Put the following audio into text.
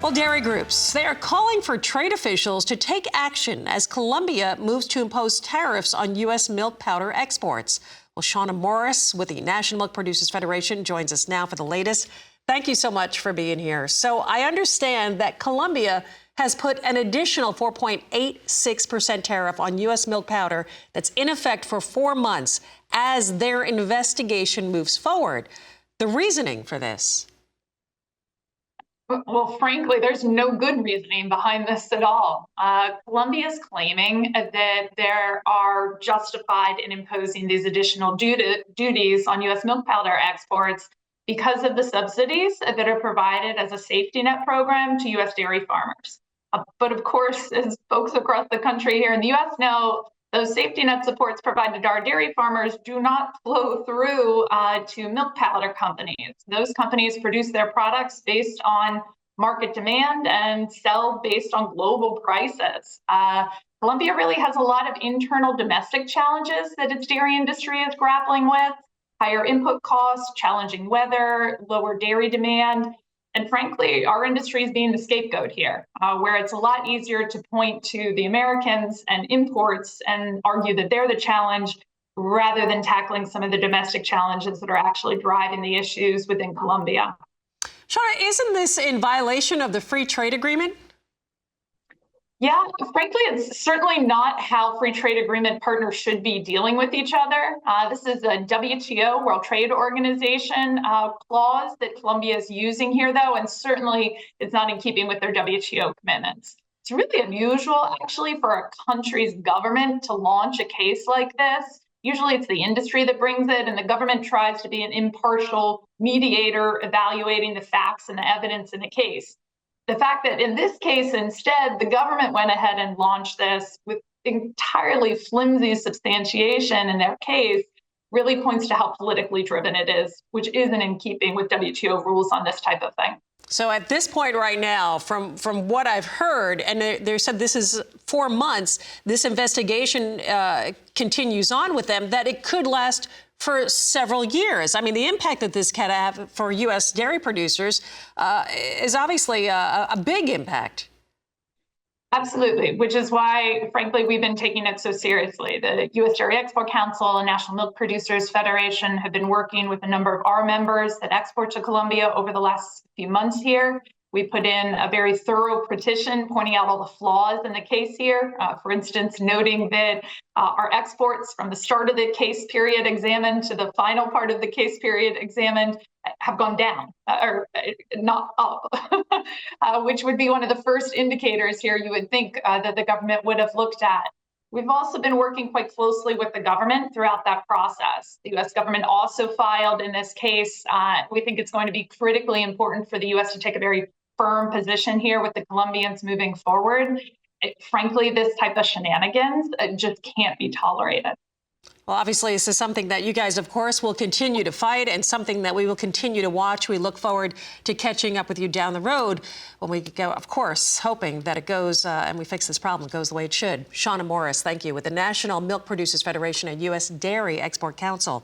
Well, dairy groups, they are calling for trade officials to take action as Colombia moves to impose tariffs on U.S. milk powder exports. Well, Shawna Morris with the National Milk Producers Federation joins us now for the latest. Thank you so much for being here. So I understand that Colombia has put an additional 4.86% tariff on U.S. milk powder that's in effect for 4 months as their investigation moves forward. The reasoning for this? Well, frankly, there's no good reasoning behind this at all. Colombia is claiming that there are justified in imposing these additional duties on U.S. milk powder exports because of the subsidies that are provided as a safety net program to U.S. dairy farmers. But of course, as folks across the country here in the U.S. know, those safety net supports provided to our dairy farmers do not flow through to milk powder companies. Those companies produce their products based on market demand and sell based on global prices. Colombia really has a lot of internal domestic challenges that its dairy industry is grappling with: higher input costs, challenging weather, lower dairy demand. And frankly, our industry is being the scapegoat here, where it's a lot easier to point to the Americans and imports and argue that they're the challenge rather than tackling some of the domestic challenges that are actually driving the issues within Colombia. Shawna, isn't this in violation of the free trade agreement? Yeah, frankly, it's certainly not how free trade agreement partners should be dealing with each other. This is a WTO, World Trade Organization, clause that Colombia is using here, though, and certainly it's not in keeping with their WTO commitments. It's really unusual, actually, for a country's government to launch a case like this. Usually it's the industry that brings it, and the government tries to be an impartial mediator evaluating the facts and the evidence in the case. The fact that in this case, instead, the government went ahead and launched this with entirely flimsy substantiation in their case really points to how politically driven it is, which isn't in keeping with WTO rules on this type of thing. So at this point right now, from what I've heard, and they said this is 4 months, this investigation continues on with them, that it could last for several years. I mean, the impact that this can have for U.S. dairy producers is obviously a big impact. Absolutely, which is why, frankly, we've been taking it so seriously. The U.S. Dairy Export Council and National Milk Producers Federation have been working with a number of our members that export to Colombia over the last few months here. We put in a very thorough petition pointing out all the flaws in the case here. For instance, noting that our exports from the start of the case period examined to the final part of the case period examined have gone down, or not up, which would be one of the first indicators here you would think that the government would have looked at. We've also been working quite closely with the government throughout that process. The U.S. government also filed in this case. We think it's going to be critically important for the U.S. to take a very firm position here with the Colombians moving forward. Frankly, this type of shenanigans just can't be tolerated. Well, obviously, this is something that you guys, of course, will continue to fight and something that we will continue to watch. We look forward to catching up with you down the road when we go, of course, hoping that it goes and we fix this problem, it goes the way it should. Shawna Morris, thank you, with the National Milk Producers Federation and U.S. Dairy Export Council.